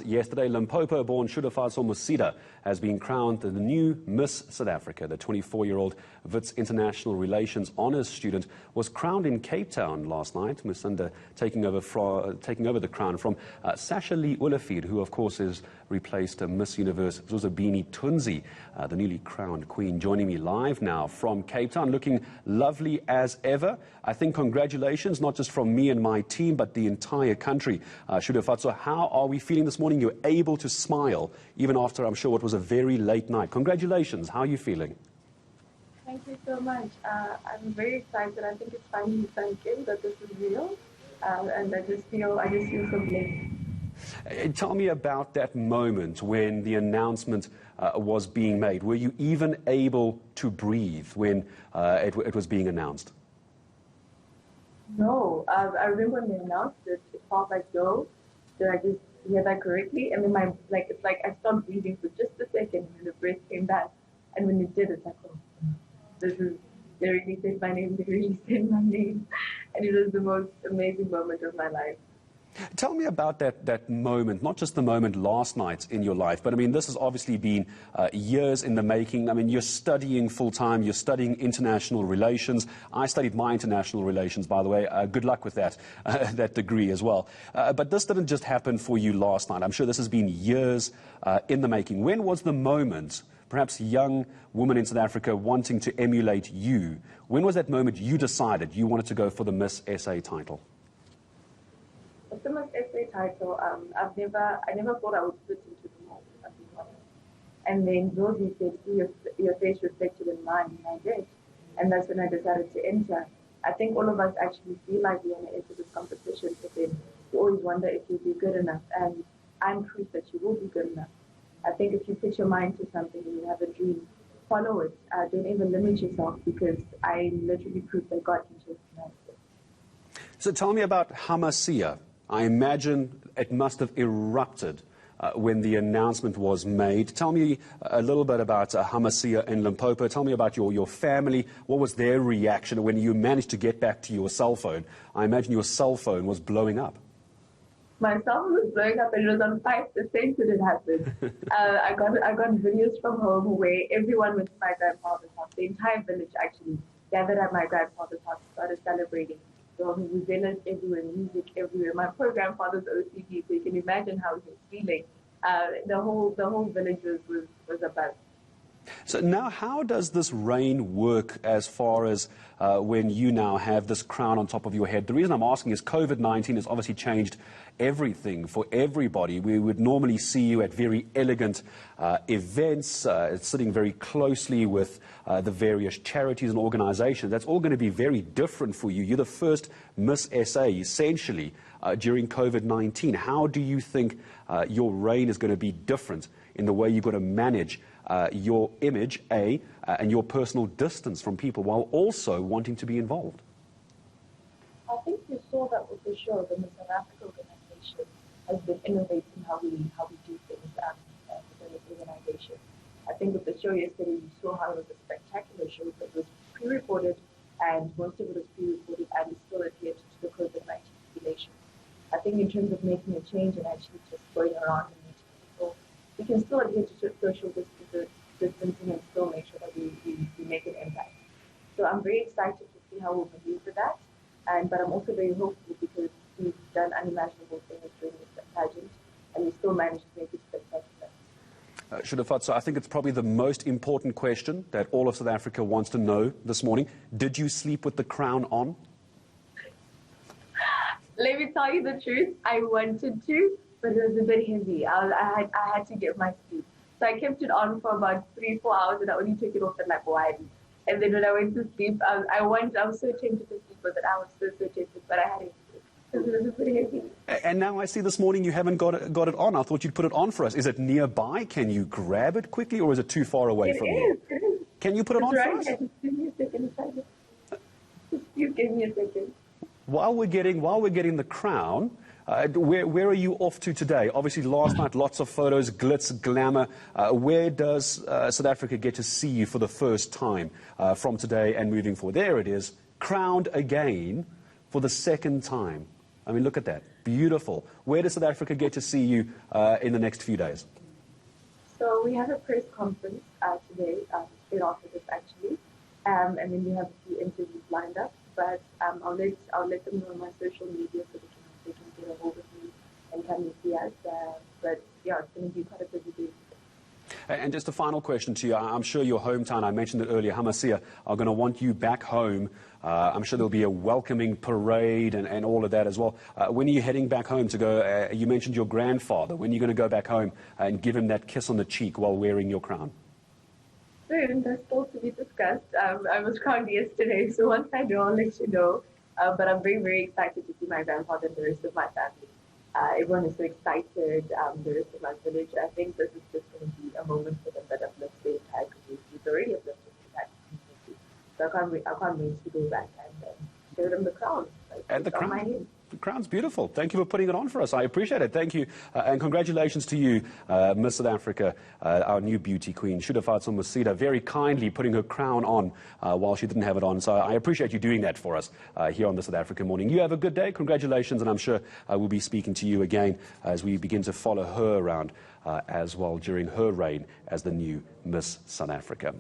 yesterday, Limpopo-born Shudufhadzo Musida has been crowned the new Miss South Africa. The 24-year-old Wits International Relations Honours student was crowned in Cape Town last night. Musida taking over the crown from Sasha Lee Ulafid, who of course is replaced Miss Universe Zuzabini Tunzi, the newly crowned queen. Joining me live now from Cape Town, looking lovely as ever. I think congratulations, not just from me and my team, but the entire country. Shudufhadzo, how are we feeling this morning? You're able to smile, even after, I'm sure, what was a very late night. Congratulations. How are you feeling? Thank you so much. I'm very excited. I think it's finally sunk in that this is real. And I just feel so blessed. Tell me about that moment when the announcement was being made. Were you even able to breathe when it was being announced? No. I remember when they announced it, it felt like, did I just hear that correctly? And then it's like I stopped breathing for just a second and the breath came back. And when it did, it's like, oh, they really said my name, they really said my name. And it was the most amazing moment of my life. Tell me about that moment, not just the moment last night in your life, but I mean, this has obviously been years in the making. I mean, you're studying full-time, you're studying international relations. I studied my international relations, by the way. Good luck with that, that degree as well. But this didn't just happen for you last night. I'm sure this has been years in the making. When was the moment, perhaps a young woman in South Africa wanting to emulate you, when was that moment you decided you wanted to go for the Miss SA title? The Miss SA title, I never thought I would fit into the mold, if I'm being honest. And then Rosie said, see your face reflected in mine, and I did. And that's when I decided to enter. I think all of us actually feel like we want to enter this competition, but then you always wonder if you'll be good enough. And I'm proof that you will be good enough. I think if you put your mind to something and you have a dream, follow it. Don't even limit yourself, because I literally proved that God can change humanity. So tell me about Hamasia. I imagine it must have erupted when the announcement was made. Tell me a little bit about Hamasia in Limpopo. Tell me about your family. What was their reaction when you managed to get back to your cell phone? I imagine your cell phone was blowing up. My cell phone was blowing up and it was on 5% when it happened. I got videos from home where everyone went to my grandfather's house. The entire village actually gathered at my grandfather's house and started celebrating. So we velas everywhere, music everywhere. My poor grandfather's OCD, so you can imagine how he was feeling. The whole village was a buzz. So now, how does this reign work as far as when you now have this crown on top of your head? The reason I'm asking is COVID-19 has obviously changed everything for everybody. We would normally see you at very elegant events, sitting very closely with the various charities and organizations. That's all going to be very different for you. You're the first Miss SA, essentially, during COVID-19. How do you think your reign is going to be different in the way you're going to manage your image, and your personal distance from people while also wanting to be involved? I think you saw that with the show. The Miss South Africa organization has been innovating how we do things within this organization. I think with the show yesterday, you saw how it was a spectacular show that was pre-recorded, and most of it was pre-recorded and is still adhered to the COVID-19 regulations. I think in terms of making a change and actually just going around and meeting people, we can still adhere to social distancing and still make sure that we make an impact. So I'm very excited to see how we'll maneuver that. But I'm also very hopeful because we've done unimaginable things during this pageant, and we still managed to make it spectacular. Shudufhadzo, I think it's probably the most important question that all of South Africa wants to know this morning. Did you sleep with the crown on? Let me tell you the truth. I wanted to, but it was a bit heavy. I had to get my sleep. So I kept it on for about 3-4 hours, and I only took it off at like 1. And then when I went to sleep, I was so tempted to sleep with it. I was so tempted, but I had it because it was pretty heavy. And now I see this morning you haven't got it on. I thought you'd put it on for us. Is it nearby? Can you grab it quickly, or is it too far away from you? It is. Can you put it on for us? Just give me a second. You give me a second. While we're getting the crown, where are you off to today? Obviously, last night, lots of photos, glitz, glamour. Where does South Africa get to see you for the first time from today and moving forward? There it is, crowned again for the second time. I mean, look at that. Beautiful. Where does South Africa get to see you in the next few days? So we have a press conference today, straight after this actually, and then we have a few interviews lined up. But I'll let them know on my social media so they can get a hold of me and come and see us. But yeah, it's going to be quite a busy day. And just a final question to you. I'm sure your hometown, I mentioned it earlier, Hamasia, are going to want you back home. I'm sure there'll be a welcoming parade and all of that as well. When are you heading back home to go? You mentioned your grandfather. When are you going to go back home and give him that kiss on the cheek while wearing your crown? Soon, that's still to be discussed. I was crowned yesterday, so once I do, I'll let you know. But I'm very, very excited to see my grandfather and the rest of my family. Everyone is so excited, the rest of my village. I think this is just going to be a moment for them that uplifts the entire community. It's already uplifted the entire community. So I can't wait to go back and show them the crown. And the crown. The crown's beautiful. Thank you for putting it on for us. I appreciate it. Thank you. And congratulations to you, Miss South Africa, our new beauty queen, Shudufhadzo Musida, very kindly putting her crown on while she didn't have it on. So I appreciate you doing that for us here on the South African Morning. You have a good day. Congratulations. And I'm sure we'll be speaking to you again as we begin to follow her around as well during her reign as the new Miss South Africa.